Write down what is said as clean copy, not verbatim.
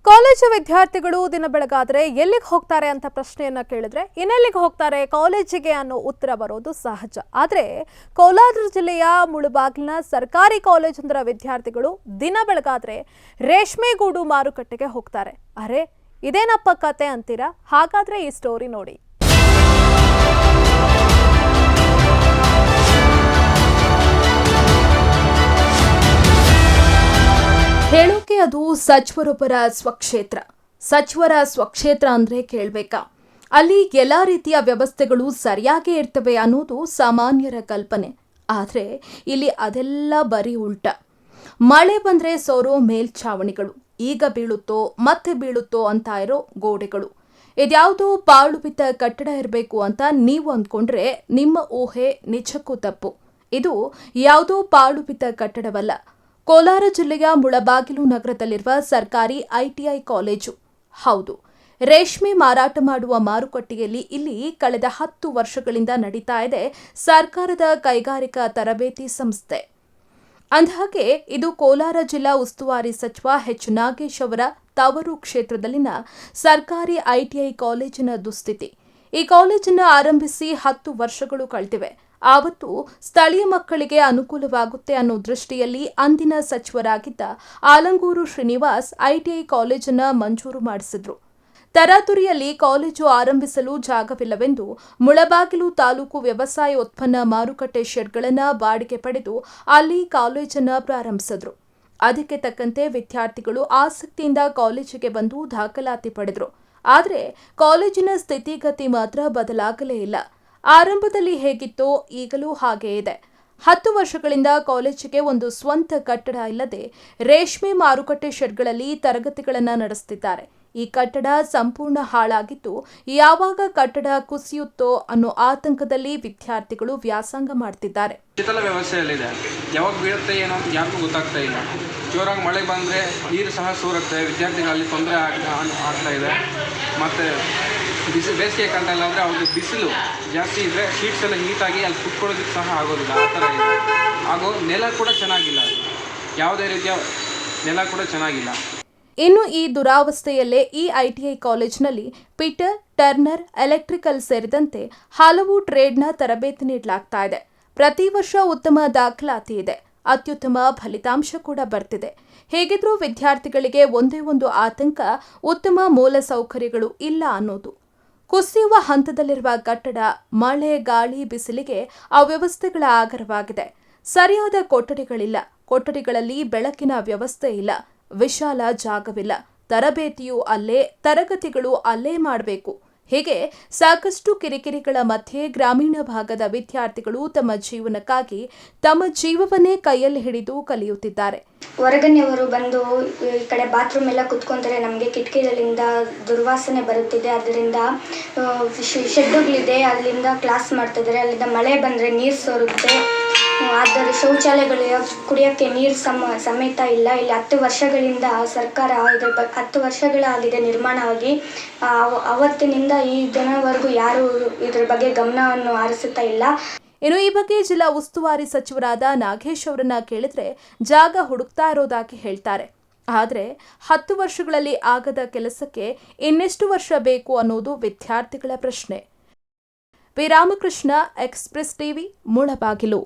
College ವಿದ್ಯಾರ್ಥಿಗಳು ದಿನ ಬೆಳಗಾದ್ರೆ ಎಲ್ಲಿಗೆ ಹೋಗ್ತಾರೆ ಅಂತ ಪ್ರಶ್ನೆಯನ್ನ ಕೇಳಿದ್ರೆ ಇನ್ನೆಲ್ಲಿಗೆ ಹೋಗ್ತಾರೆ ಕಾಲೇಜಿಗೆ ಅನ್ನೋ ಉತ್ತರ ಬರೋದು ಸಹಜ. ಆದರೆ ಕೋಲಾರ ಜಿಲ್ಲೆಯ ಮುಳಬಾಗಿಲಿನ ಸರ್ಕಾರಿ ಕಾಲೇಜೊಂದರ ವಿದ್ಯಾರ್ಥಿಗಳು ದಿನ ಬೆಳಗಾದ್ರೆ ರೇಷ್ಮೆಗೂಡು ಮಾರುಕಟ್ಟೆಗೆ ಹೋಗ್ತಾರೆ. ಅರೆ ಇದೇನಪ್ಪ ಕತೆ ಅಂತೀರಾ? ಹಾಗಾದ್ರೆ ಈ ಸ್ಟೋರಿ ನೋಡಿ. ಹೇಳೋಕೆ ಅದು ಸಚಿವರೊಬ್ಬರ ಸ್ವಕ್ಷೇತ್ರ. ಸಚಿವರ ಸ್ವಕ್ಷೇತ್ರ ಅಂದ್ರೆ ಕೇಳಬೇಕಾ? ಅಲ್ಲಿ ಎಲ್ಲ ರೀತಿಯ ವ್ಯವಸ್ಥೆಗಳು ಸರಿಯಾಗೇ ಇರ್ತವೆ ಅನ್ನೋದು ಸಾಮಾನ್ಯರ ಕಲ್ಪನೆ. ಆದರೆ ಇಲ್ಲಿ ಅದೆಲ್ಲ ಬರೀ ಉಲ್ಟ. ಮಳೆ ಬಂದ್ರೆ ಸೋರೋ ಮೇಲ್ಛಾವಣಿಗಳು, ಈಗ ಬೀಳುತ್ತೋ ಮತ್ತೆ ಬೀಳುತ್ತೋ ಅಂತ ಇರೋ ಗೋಡೆಗಳು, ಇದ್ಯಾವುದೋ ಪಾಳು ಬಿದ್ದ ಕಟ್ಟಡ ಇರಬೇಕು ಅಂತ ನೀವು ಅಂದ್ಕೊಂಡ್ರೆ ನಿಮ್ಮ ಊಹೆ ನಿಜಕ್ಕೂ ತಪ್ಪು. ಇದು ಯಾವುದೋ ಪಾಳು ಬಿದ್ದ ಕಟ್ಟಡವಲ್ಲ. ಕೋಲಾರ ಜಿಲ್ಲೆಯ ಮುಳಬಾಗಿಲು ನಗರದಲ್ಲಿರುವ ಸರ್ಕಾರಿ ಐಟಿಐ ಕಾಲೇಜು. ಹೌದು, ರೇಷ್ಮೆ ಮಾರಾಟ ಮಾಡುವ ಮಾರುಕಟ್ಟೆಯಲ್ಲಿ ಇಲ್ಲಿ ಕಳೆದ 10 ವರ್ಷಗಳಿಂದ ನಡೀತಾ ಇದೆ ಸರ್ಕಾರದ ಕೈಗಾರಿಕಾ ತರಬೇತಿ ಸಂಸ್ಥೆ. ಅಂದಹಾಗೆ ಇದು ಕೋಲಾರ ಜಿಲ್ಲಾ ಉಸ್ತುವಾರಿ ಸಚಿವ ಎಚ್ ನಾಗೇಶ್ ಅವರ ತವರು ಕ್ಷೇತ್ರದಲ್ಲಿನ ಸರ್ಕಾರಿ ಐಟಿಐ ಕಾಲೇಜಿನ ದುಸ್ಥಿತಿ. ಈ ಕಾಲೇಜನ್ನು ಆರಂಭಿಸಿ 10 ವರ್ಷಗಳು ಕಳೆದಿವೆ. ಆವತ್ತು ಸ್ಥಳೀಯ ಮಕ್ಕಳಿಗೆ ಅನುಕೂಲವಾಗುತ್ತೆ ಅನ್ನೋ ದೃಷ್ಟಿಯಲ್ಲಿ ಅಂದಿನ ಸಚಿವರಾಗಿದ್ದ ಆಲಂಗೂರು ಶ್ರೀನಿವಾಸ್ ಐಟಿಐ ಕಾಲೇಜನ್ನು ಮಂಜೂರು ಮಾಡಿಸಿದ್ರು. ತರಾತುರಿಯಲ್ಲಿ ಕಾಲೇಜು ಆರಂಭಿಸಲು ಜಾಗವಿಲ್ಲವೆಂದು ಮುಳಬಾಗಿಲು ತಾಲೂಕು ವ್ಯವಸಾಯ ಉತ್ಪನ್ನ ಮಾರುಕಟ್ಟೆ ಶೆಡ್ಗಳನ್ನು ಬಾಡಿಗೆ ಪಡೆದು ಅಲ್ಲಿ ಕಾಲೇಜನ್ನು ಪ್ರಾರಂಭಿಸಿದ್ರು. ಅದಕ್ಕೆ ತಕ್ಕಂತೆ ವಿದ್ಯಾರ್ಥಿಗಳು ಆಸಕ್ತಿಯಿಂದ ಕಾಲೇಜಿಗೆ ಬಂದು ದಾಖಲಾತಿ ಪಡೆದರು. ಆದರೆ ಕಾಲೇಜಿನ ಸ್ಥಿತಿಗತಿ ಮಾತ್ರ ಬದಲಾಗಲೇ ಇಲ್ಲ. ಆರಂಭದಲ್ಲಿ ಹೇಗಿತ್ತೋ ಈಗಲೂ ಹಾಗೇ ಇದೆ. 10 ವರ್ಷಗಳಿಂದ ಕಾಲೇಜಿಗೆ ಒಂದು ಸ್ವಂತ ಕಟ್ಟಡ ಇಲ್ಲದೆ ರೇಷ್ಮೆ ಮಾರುಕಟ್ಟೆ ಶೆಡ್ಗಳಲ್ಲಿ ತರಗತಿಗಳನ್ನು ನಡೆಸುತ್ತಿದ್ದಾರೆ. ಈ ಕಟ್ಟಡ ಸಂಪೂರ್ಣ ಹಾಳಾಗಿದ್ದು ಯಾವಾಗ ಕಟ್ಟಡ ಕುಸಿಯುತ್ತೋ ಅನ್ನೋ ಆತಂಕದಲ್ಲಿ ವಿದ್ಯಾರ್ಥಿಗಳು ವ್ಯಾಸಂಗ ಮಾಡ್ತಿದ್ದಾರೆ. ಶೀತಲ ವ್ಯವಸ್ಥೆಯಲ್ಲಿದೆ, ಯಾವಾಗ ಬೀಳುತ್ತೆ ಏನೋ ಯಾರಿಗೂ ಗೊತ್ತಾಗ್ತಾ ಇಲ್ಲ. ಜೋರಾಗಿ ಮಳೆ ಬಂದರೆ ನೀರು ಸಹ ಸೋರುತ್ತೆ, ವಿದ್ಯಾರ್ಥಿಗಳಲ್ಲಿ ತೊಂದರೆ ಆಗ್ತಾ ಇದೆ. ಮತ್ತು ಬೇಸಿಗೆ ಕಾಲದಲ್ಲಿ ಆದರೆ ಅವ್ರಿಗೆ ಬಿಸಿಲು ಜಾಸ್ತಿ ಇದ್ದರೆ ಶೀಟ್ಸ್ ಎಲ್ಲ ಹೀಟಾಗಿ ಅಲ್ಲಿ ಕುತ್ಕೊಳ್ಳೋದಕ್ಕೆ ಸಹ ಆಗೋದಿಲ್ಲ. ಆ ಥರ ಇದೆ. ಹಾಗೂ ನೆಲ ಕೂಡ ಚೆನ್ನಾಗಿಲ್ಲ, ಯಾವುದೇ ರೀತಿಯ ನೆಲ ಕೂಡ ಚೆನ್ನಾಗಿಲ್ಲ. ಇನ್ನು ಈ ದುರಾವಸ್ಥೆಯಲ್ಲೇ ಈ ಐಟಿಐ ಕಾಲೇಜಿನಲ್ಲಿ ಪೀಟರ್, ಟರ್ನರ್, ಎಲೆಕ್ಟ್ರಿಕಲ್ ಸೇರಿದಂತೆ ಹಲವು ಟ್ರೇಡ್ನ ತರಬೇತಿ ನೀಡಲಾಗ್ತಾ ಇದೆ. ಪ್ರತಿ ವರ್ಷ ಉತ್ತಮ ದಾಖಲಾತಿ ಇದೆ, ಅತ್ಯುತ್ತಮ ಫಲಿತಾಂಶ ಕೂಡ ಬರ್ತಿದೆ. ಹೇಗಿದ್ರೂ ವಿದ್ಯಾರ್ಥಿಗಳಿಗೆ ಒಂದೇ ಒಂದು ಆತಂಕ, ಉತ್ತಮ ಮೂಲ ಸೌಕರ್ಯಗಳು ಇಲ್ಲ ಅನ್ನೋದು. ಕುಸಿಯುವ ಹಂತದಲ್ಲಿರುವ ಕಟ್ಟಡ ಮಳೆ, ಗಾಳಿ, ಬಿಸಿಲಿಗೆ ಅವ್ಯವಸ್ಥೆಗಳ ಆಗರವಾಗಿದೆ. ಸರಿಯಾದ ಕೊಠಡಿಗಳಿಲ್ಲ, ಕೊಠಡಿಗಳಲ್ಲಿ ಬೆಳಕಿನ ವ್ಯವಸ್ಥೆ ಇಲ್ಲ, ವಿಶಾಲ ಜಾಗವಿಲ್ಲ, ತರಬೇತಿಯೂ ಅಲ್ಲೇ, ತರಗತಿಗಳು ಅಲ್ಲೇ ಮಾಡಬೇಕು. ಹೀಗೆ ಸಾಕಷ್ಟು ಕಿರಿಕಿರಿಗಳ ಮಧ್ಯೆ ಗ್ರಾಮೀಣ ಭಾಗದ ವಿದ್ಯಾರ್ಥಿಗಳು ತಮ್ಮ ಜೀವನಕ್ಕಾಗಿ ತಮ್ಮ ಜೀವವನ್ನೇ ಕೈಯಲ್ಲಿ ಹಿಡಿದು ಕಲಿಯುತ್ತಿದ್ದಾರೆ. ಹೊರಗನೆಯವರು ಬಂದು ಈ ಕಡೆ ಬಾತ್ರೂಮ್ ಎಲ್ಲ ಕುತ್ಕೊಂತಾರೆ. ನಮಗೆ ಕಿಟಕಿಗಳಿಂದ ದುರ್ವಾಸನೆ ಬರುತ್ತಿದೆ. ಅದರಿಂದ ಶೆಡ್ಡುಗಳಿದೆ, ಅಲ್ಲಿಂದ ಕ್ಲಾಸ್ ಮಾಡ್ತಿದ್ದಾರೆ. ಅಲ್ಲಿಂದ ಮಳೆ ಬಂದರೆ ನೀರು ಸೋರುತ್ತೆ. ಆದರೆ ಶೌಚಾಲಯಗಳು ಕುಡಿಯೋಕ್ಕೆ ನೀರು ಸಮೇತ ಇಲ್ಲ. ಇಲ್ಲಿ 10 ವರ್ಷಗಳಿಂದ ಸರ್ಕಾರ 10 ವರ್ಷಗಳಾಗಿದೆ ನಿರ್ಮಾಣವಾಗಿ. ಅವತ್ತಿನಿಂದ ಈ ದಿನವರೆಗೂ ಯಾರು ಇದರ ಬಗ್ಗೆ ಗಮನವನ್ನು ಹರಿಸುತ್ತಾ ಇಲ್ಲ. ಇನ್ನು ಈ ಬಗ್ಗೆ ಜಿಲ್ಲಾ ಉಸ್ತುವಾರಿ ಸಚಿವರಾದ ನಾಗೇಶ್ ಅವರನ್ನ ಕೇಳಿದ್ರೆ ಜಾಗ ಹುಡುಕ್ತಾ ಇರೋದಾಗಿ ಹೇಳ್ತಾರೆ. ಆದರೆ 10 ವರ್ಷಗಳಲ್ಲಿ ಆಗದ ಕೆಲಸಕ್ಕೆ ಇನ್ನೆಷ್ಟು ವರ್ಷ ಬೇಕು ಅನ್ನೋದು ವಿದ್ಯಾರ್ಥಿಗಳ ಪ್ರಶ್ನೆ. V Ramakrishna, Express TV, Mulbagal.